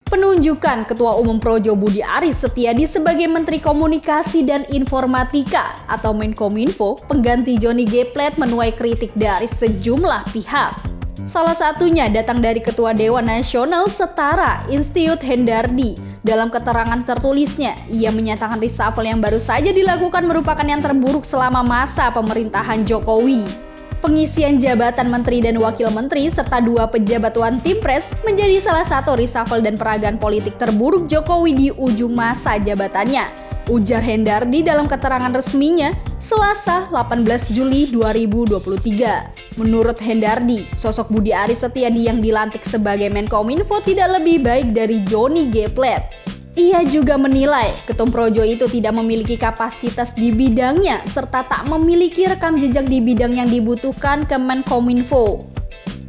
Penunjukan Ketua Umum Projo Budi Aris Setiadi sebagai Menteri Komunikasi dan Informatika atau Menkominfo pengganti Johnny G. Plate menuai kritik dari sejumlah pihak. Salah satunya datang dari Ketua Dewan Nasional Setara Institut Hendardi. Dalam keterangan tertulisnya, ia menyatakan reshuffle yang baru saja dilakukan merupakan yang terburuk selama masa pemerintahan Jokowi. Pengisian jabatan menteri dan wakil menteri serta 2 pejabat One Team Press menjadi salah satu reshuffle dan peragaan politik terburuk Jokowi di ujung masa jabatannya, ujar Hendardi dalam keterangan resminya Selasa 18 Juli 2023. Menurut Hendardi, sosok Budi Aris Setiadi yang dilantik sebagai Menkominfo tidak lebih baik dari Johnny G. Plate. Ia juga menilai Ketum Projo itu tidak memiliki kapasitas di bidangnya serta tak memiliki rekam jejak di bidang yang dibutuhkan ke Menkominfo.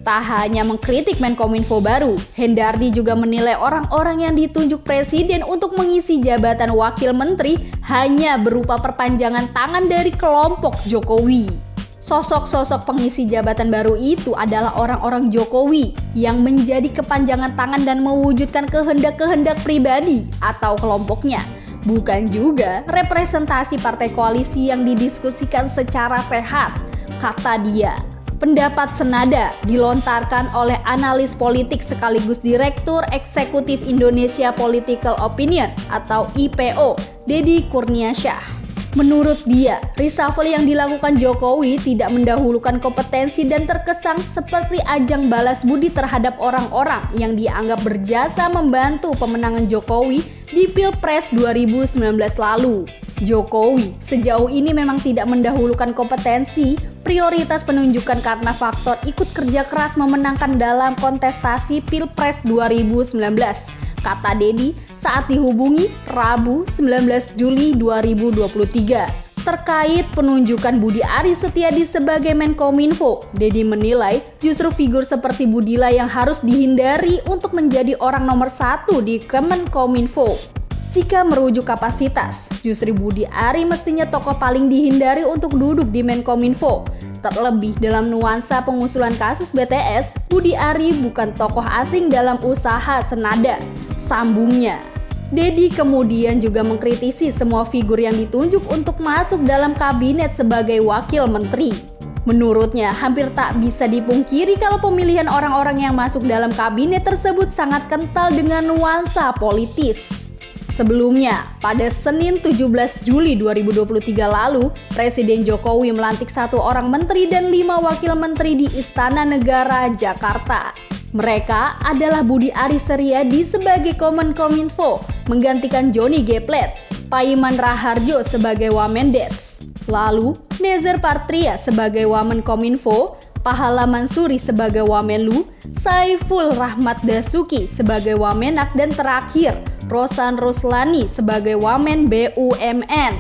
Tak hanya mengkritik Menkominfo baru, Hendardi juga menilai orang-orang yang ditunjuk Presiden untuk mengisi jabatan wakil menteri hanya berupa perpanjangan tangan dari kelompok Jokowi. Sosok-sosok pengisi jabatan baru itu adalah orang-orang Jokowi yang menjadi kepanjangan tangan dan mewujudkan kehendak-kehendak pribadi atau kelompoknya, bukan juga representasi partai koalisi yang didiskusikan secara sehat, kata dia. Pendapat senada dilontarkan oleh analis politik sekaligus Direktur Eksekutif Indonesia Political Opinion atau IPO, Deddy Kurniasyah. Menurut dia, reshuffle yang dilakukan Jokowi tidak mendahulukan kompetensi dan terkesan seperti ajang balas budi terhadap orang-orang yang dianggap berjasa membantu pemenangan Jokowi di Pilpres 2019 lalu. Jokowi sejauh ini memang tidak mendahulukan kompetensi, prioritas penunjukan karena faktor ikut kerja keras memenangkan dalam kontestasi Pilpres 2019. Kata Deddy saat dihubungi Rabu 19 Juli 2023. Terkait penunjukan Budi Aris Setiadi sebagai Menkominfo, Deddy menilai justru figur seperti Budila yang harus dihindari untuk menjadi orang nomor 1 di Kemenkominfo. Jika merujuk kapasitas, justru Budi Ari mestinya tokoh paling dihindari untuk duduk di Menkominfo. Terlebih dalam nuansa pengusulan kasus BTS, Budi Ari bukan tokoh asing dalam usaha senada, sambungnya. Deddy kemudian juga mengkritisi semua figur yang ditunjuk untuk masuk dalam kabinet sebagai wakil menteri. Menurutnya, hampir tak bisa dipungkiri kalau pemilihan orang-orang yang masuk dalam kabinet tersebut sangat kental dengan nuansa politis. Sebelumnya, pada Senin 17 Juli 2023 lalu, Presiden Jokowi melantik 1 orang menteri dan 5 wakil menteri di Istana Negara, Jakarta. Mereka adalah Budi Aris Setiadi sebagai Kemenkominfo, menggantikan Johnny G. Plate, Paiman Raharjo sebagai Wamendes, lalu Nezer Patria sebagai Wamenkominfo, Pahala Mansuri sebagai Wamenlu, Saiful Rahmat Dasuki sebagai Wamenak, dan terakhir Rosan Ruslani sebagai Wamen BUMN.